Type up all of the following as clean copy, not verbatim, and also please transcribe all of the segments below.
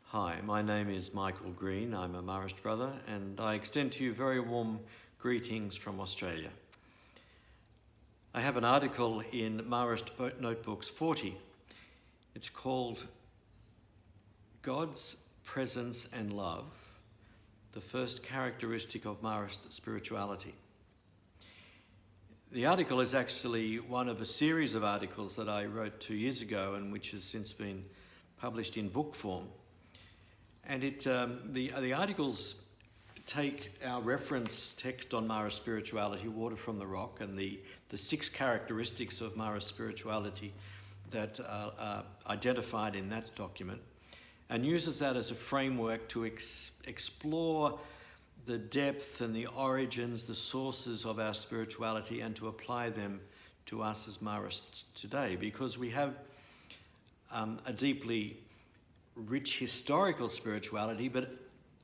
Hi, my name is Michael Green. I'm a Marist brother, and I extend to you very warm greetings from Australia. I have an article in Marist Notebooks 40. It's called God's Presence and Love, the First Characteristic of Marist Spirituality. The article is actually one of a series of articles that I wrote 2 years ago and which has since been published in book form. And the articles take our reference text on Marist spirituality, Water from the Rock, and the 6 characteristics of Marist spirituality that are identified in that document, and uses that as a framework to explore the depth and the origins, the sources of our spirituality, and to apply them to us as Marists today, because we have a deeply rich historical spirituality, but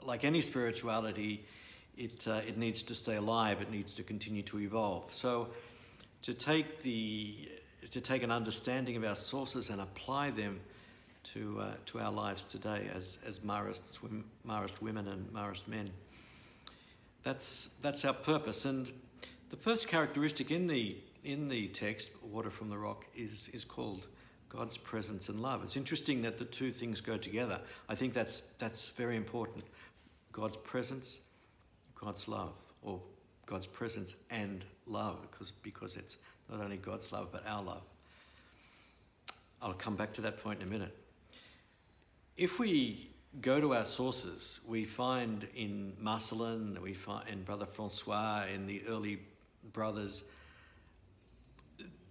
like any spirituality, it needs to stay alive. It needs to continue to evolve. So, to take an understanding of our sources and apply them to our lives today as Marist women and Marist men. That's our purpose. And the first characteristic in the text, Water from the Rock, is called God's presence and love. It's interesting that the two things go together. I think that's very important. God's presence, God's love, or God's presence and love, because it's not only God's love but our love. I'll come back to that point in a minute. If we go to our sources, we find in Marcelin, we find in Brother Francois, in the early brothers,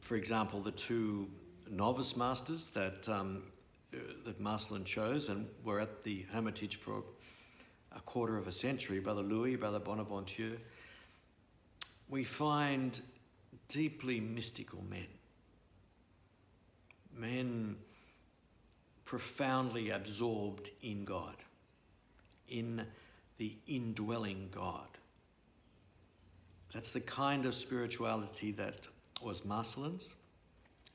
for example, the 2 novice masters that Marcelin chose and were at the Hermitage for a quarter of a century, Brother Louis, Brother Bonaventure. We find deeply mystical men profoundly absorbed in God, in the indwelling God. That's the kind of spirituality that was Marcelin's,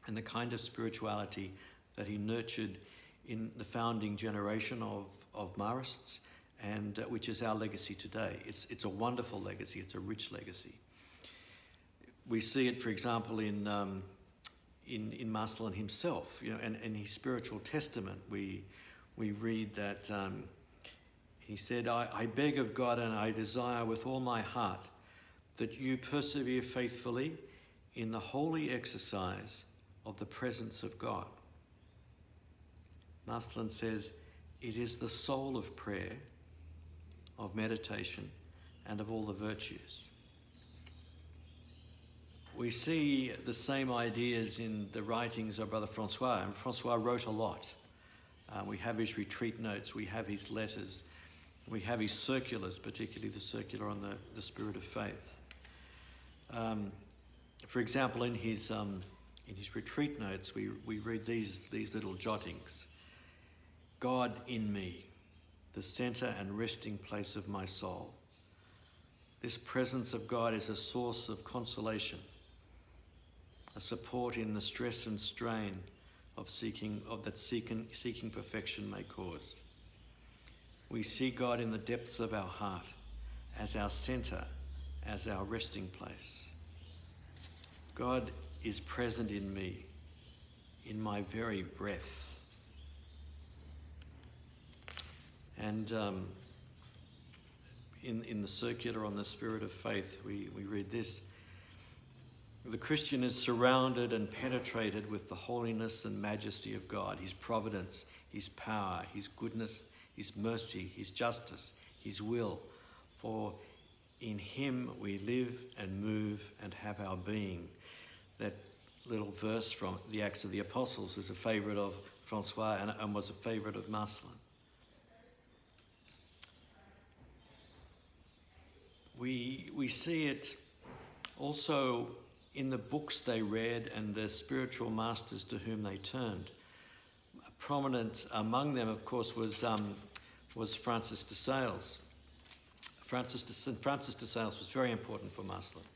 and the kind of spirituality that he nurtured in the founding generation of Marists, and which is our legacy today. It's a wonderful legacy. It's a rich legacy. We see it, for example, in Marcelin himself, and in his spiritual testament, we read that he said, I beg of God and I desire with all my heart that you persevere faithfully in the holy exercise of the presence of God. Marcelin says, it is the soul of prayer, of meditation, and of all the virtues. We see the same ideas in the writings of Brother Francois, and Francois wrote a lot. We have his retreat notes, we have his letters, we have his circulars, particularly the circular on the spirit of faith. For example, in his retreat notes, we read these little jottings. God in me, the center and resting place of my soul. This presence of God is a source of consolation, a support in the stress and strain of seeking perfection may cause. We see God in the depths of our heart as our center, as our resting place. God is present in me, in my very breath. And in the circular on the spirit of faith, we read this. The Christian is surrounded and penetrated with the holiness and majesty of God, his providence, his power, his goodness, his mercy, his justice, his will. For in him we live and move and have our being. That little verse from the Acts of the Apostles is a favourite of Francois and was a favourite of Marcelin. We see it also in the books they read and the spiritual masters to whom they turned. Prominent among them, of course, was Francis de Sales. St. Francis de Sales was very important for Marsland.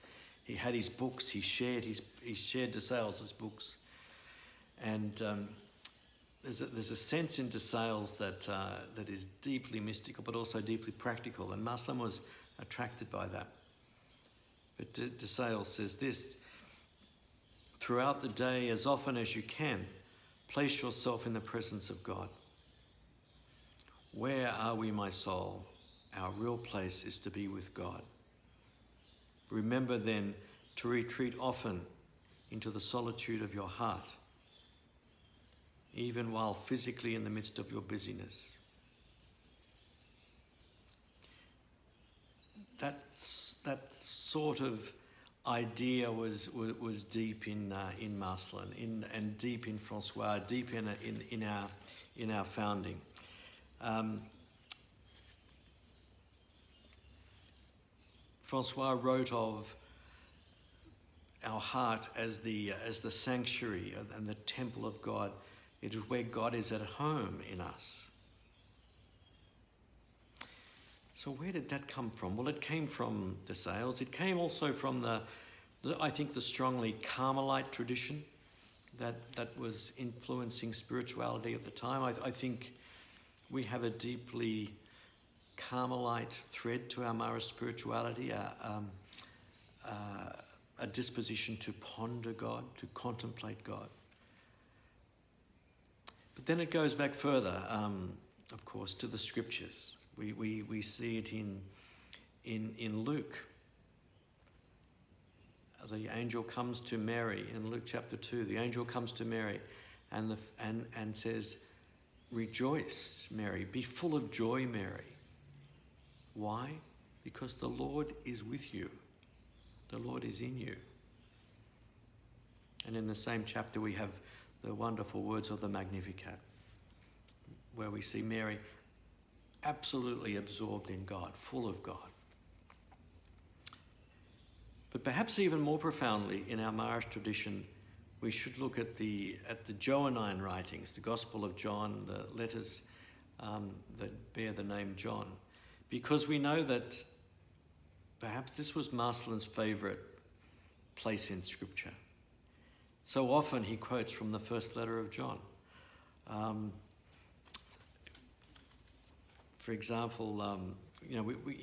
He had his books, he shared de Sales' books. And there's a sense in de Sales that is deeply mystical, but also deeply practical. And Marsland was attracted by that. But de Sales says this: throughout the day, as often as you can, place yourself in the presence of God. Where are we, my soul? Our real place is to be with God. Remember then to retreat often into the solitude of your heart, even while physically in the midst of your busyness. That sort of idea was deep in Marsland, and deep in Francois, deep in our founding. Francois wrote of our heart as the sanctuary and the temple of God. It is where God is at home in us. So where did that come from? Well, it came from de Sales. It came also from I think the strongly Carmelite tradition that was influencing spirituality at the time. I think we have a deeply Carmelite thread to our Marist spirituality, a disposition to ponder God, to contemplate God. But then it goes back further, of course, to the scriptures. We see it in Luke. The angel comes to Mary in Luke chapter 2. The angel comes to Mary and says, "Rejoice, Mary. Be full of joy, Mary." Why? Because the Lord is with you. The Lord is in you. And in the same chapter we have the wonderful words of the Magnificat, where we see Mary absolutely absorbed in God, full of God. But perhaps even more profoundly in our Marist tradition, we should look at the Johannine writings, the Gospel of John, the letters that bear the name John, because we know that perhaps this was Marsland's favourite place in Scripture. So often he quotes from the first letter of John. For example,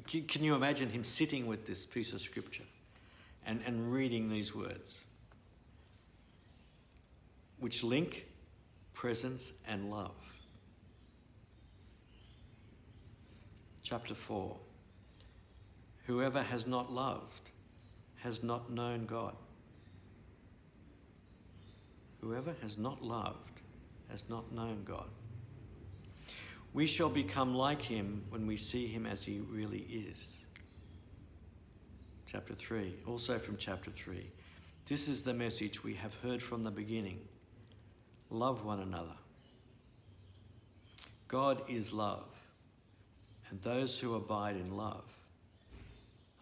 can you imagine him sitting with this piece of Scripture and reading these words, which link presence and love? Chapter 4. Whoever has not loved has not known God. Whoever has not loved has not known God. We shall become like him when we see him as he really is. Chapter 3, also from chapter 3. This is the message we have heard from the beginning. Love one another. God is love, and those who abide in love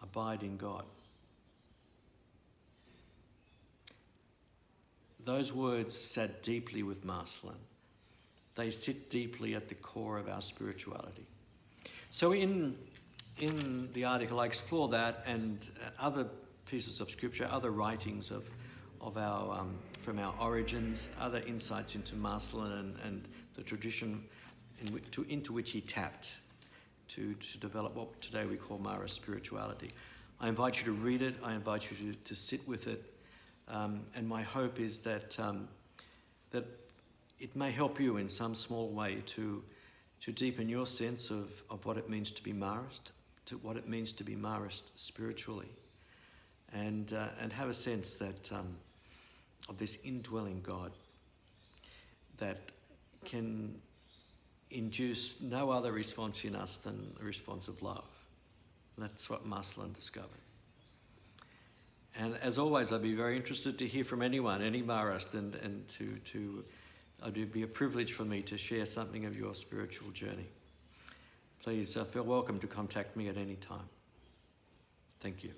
abide in God. Those words sat deeply with Marsland. They sit deeply at the core of our spirituality. So in the article, I explore that and other pieces of Scripture, other writings of our from our origins, other insights into Marsland and the tradition into which he tapped to develop what today we call Marist spirituality. I invite you to read it. I invite you to sit with it. And my hope is that it may help you in some small way to deepen your sense of what it means to be Marist, to what it means to be Marist spiritually, and have a sense that of this indwelling God that can induce no other response in us than a response of love. And that's what Marsland discovered. And as always, I'd be very interested to hear from anyone, any Marist, and it'd be a privilege for me to share something of your spiritual journey. Please feel welcome to contact me at any time. Thank you.